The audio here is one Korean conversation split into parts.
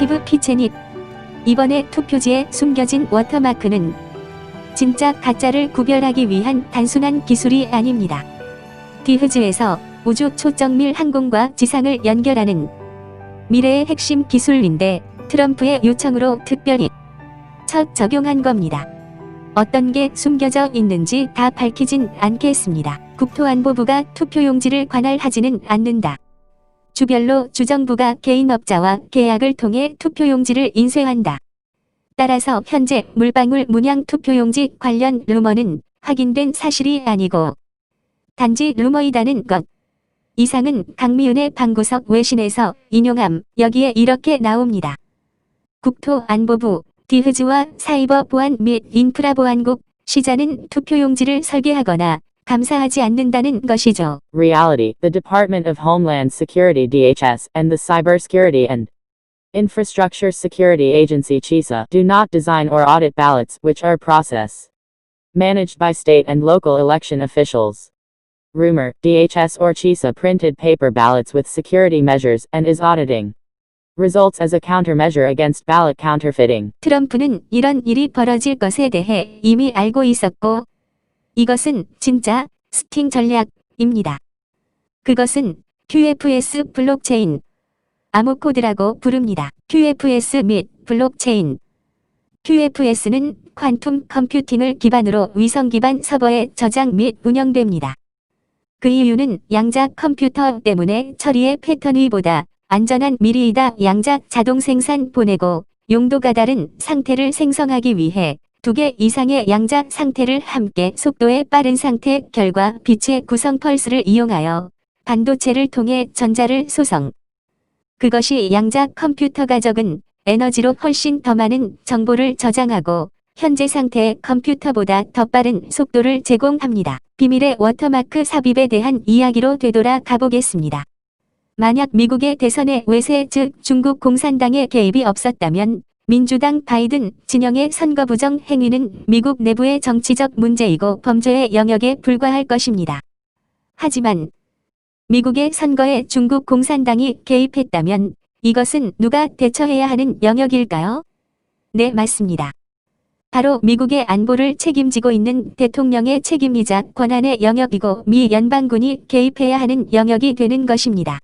스티브 피체닛. 이번에 투표지에 숨겨진 워터마크는 진짜 가짜를 구별하기 위한 단순한 기술이 아닙니다. 디흐즈에서 우주 초정밀 항공과 지상을 연결하는 미래의 핵심 기술인데 트럼프의 요청으로 특별히 첫 적용한 겁니다. 어떤 게 숨겨져 있는지 다 밝히진 않겠습니다. 국토안보부가 투표용지를 관할하지는 않는다. 주별로 주정부가 개인업자와 계약을 통해 투표용지를 인쇄한다. 따라서 현재 물방울 문양 투표용지 관련 루머는 확인된 사실이 아니고 단지 루머이다는 것. 이상은 강미은의 방구석 외신에서 인용함. 여기에 이렇게 나옵니다. 국토안보부, 디흐즈와 사이버보안 및 인프라보안국, 시자는 투표용지를 설계하거나 감사하지 않는다는 것이죠. Reality, the Department of Homeland Security DHS and the Cybersecurity and Infrastructure Security Agency CISA do not design or audit ballots, which are process managed by state and local election officials. Rumor, DHS or CISA printed paper ballots with security measures and is auditing results as a countermeasure against ballot counterfeiting. 트럼프는 이런 일이 벌어질 것에 대해 이미 알고 있었고 이것은 진짜 스팅 전략입니다. 그것은 QFS 블록체인, 암호코드라고 부릅니다. QFS 및 블록체인. QFS는 퀀텀 컴퓨팅을 기반으로 위성 기반 서버에 저장 및 운영됩니다. 그 이유는 양자 컴퓨터 때문에 처리의 패턴이 보다 안전한 미리이다. 양자 자동 생산 보내고 용도가 다른 상태를 생성하기 위해 2개 이상의 양자 상태를 함께 속도의 빠른 상태 결과 빛의 구성 펄스를 이용하여 반도체를 통해 전자를 소성. 그것이 양자 컴퓨터가 적은 에너지로 훨씬 더 많은 정보를 저장하고 현재 상태의 컴퓨터보다 더 빠른 속도를 제공합니다. 비밀의 워터마크 삽입에 대한 이야기로 되돌아 가보겠습니다. 만약 미국의 대선에 외세 즉 중국 공산당의 개입이 없었다면 민주당 바이든 진영의 선거 부정 행위는 미국 내부의 정치적 문제이고 범죄의 영역에 불과할 것입니다. 하지만 미국의 선거에 중국 공산당이 개입했다면 이것은 누가 대처해야 하는 영역일까요? 네, 맞습니다. 바로 미국의 안보를 책임지고 있는 대통령의 책임이자 권한의 영역이고 미 연방군이 개입해야 하는 영역이 되는 것입니다.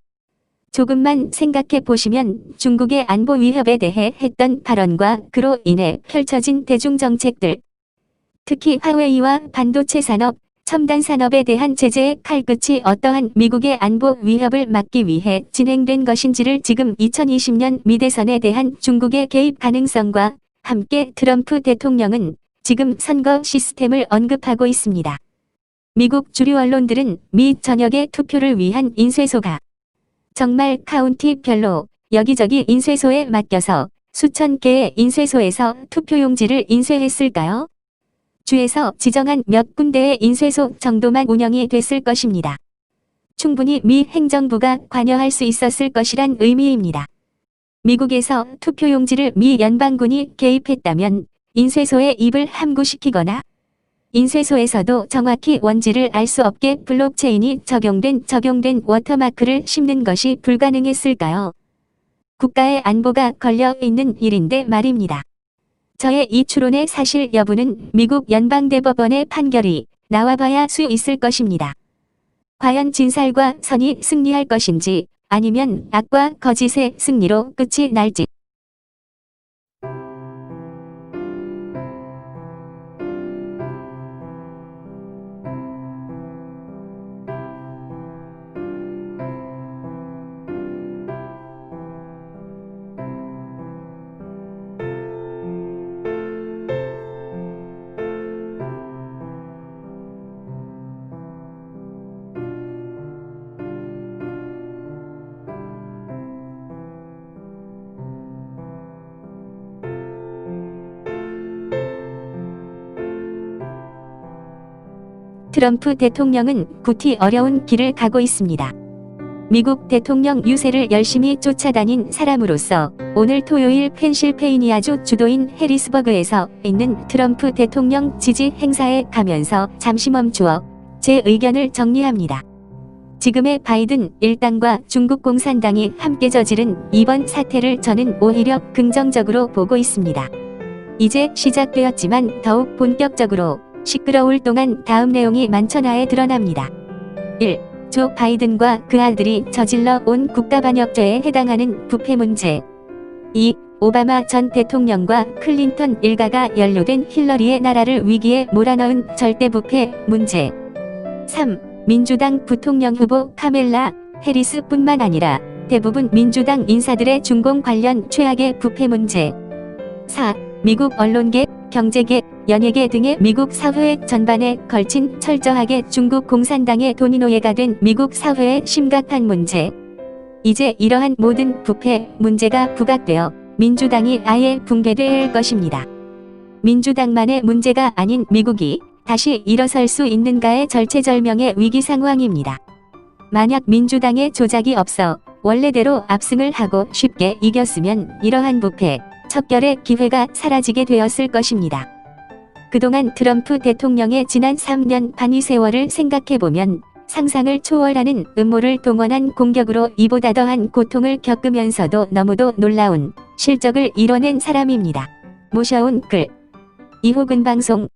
조금만 생각해 보시면 중국의 안보 위협에 대해 했던 발언과 그로 인해 펼쳐진 대중정책들, 특히 화웨이와 반도체 산업, 첨단 산업에 대한 제재의 칼끝이 어떠한 미국의 안보 위협을 막기 위해 진행된 것인지를 지금 2020년 미 대선에 대한 중국의 개입 가능성과 함께 트럼프 대통령은 지금 선거 시스템을 언급하고 있습니다. 미국 주류 언론들은 미 전역의 투표를 위한 인쇄소가 정말 카운티별로 여기저기 인쇄소에 맡겨서 수천 개의 인쇄소에서 투표용지를 인쇄했을까요? 주에서 지정한 몇 군데의 인쇄소 정도만 운영이 됐을 것입니다. 충분히 미 행정부가 관여할 수 있었을 것이란 의미입니다. 미국에서 투표용지를 미 연방군이 개입했다면 인쇄소의 입을 함구시키거나 인쇄소에서도 정확히 원지를 알 수 없게 블록체인이 적용된 워터마크를 심는 것이 불가능했을까요? 국가의 안보가 걸려 있는 일인데 말입니다. 저의 이 추론의 사실 여부는 미국 연방대법원의 판결이 나와봐야 수 있을 것입니다. 과연 진실과 선이 승리할 것인지 아니면 악과 거짓의 승리로 끝이 날지. 트럼프 대통령은 구티 어려운 길을 가고 있습니다. 미국 대통령 유세를 열심히 쫓아다닌 사람으로서 오늘 토요일 펜실베이니아주 주도인 해리스버그에서 있는 트럼프 대통령 지지 행사에 가면서 잠시 멈추어 제 의견을 정리합니다. 지금의 바이든 일당과 중국 공산당이 함께 저지른 이번 사태를 저는 오히려 긍정적으로 보고 있습니다. 이제 시작되었지만 더욱 본격적으로 시끄러울 동안 다음 내용이 만천하에 드러납니다. 1. 조 바이든과 그 아들이 저질러 온 국가반역죄에 해당하는 부패 문제. 2. 오바마 전 대통령과 클린턴 일가가 연루된 힐러리의 나라를 위기에 몰아넣은 절대부패 문제. 3. 민주당 부통령 후보 카멜라 해리스뿐만 아니라 대부분 민주당 인사들의 중공 관련 최악의 부패 문제. 4. 미국 언론계, 경제계, 연예계 등의 미국 사회 전반에 걸친 철저하게 중국 공산당의 도미노예가 된 미국 사회의 심각한 문제. 이제 이러한 모든 부패 문제가 부각되어 민주당이 아예 붕괴될 것입니다. 민주당만의 문제가 아닌 미국이 다시 일어설 수 있는가의 절체절명의 위기 상황입니다. 만약 민주당의 조작이 없어 원래대로 압승을 하고 쉽게 이겼으면 이러한 부패, 척결의 기회가 사라지게 되었을 것입니다. 그동안 트럼프 대통령의 지난 3년 반의 세월을 생각해보면 상상을 초월하는 음모를 동원한 공격으로 이보다 더한 고통을 겪으면서도 너무도 놀라운 실적을 이뤄낸 사람입니다. 모셔온 글. 이호근 방송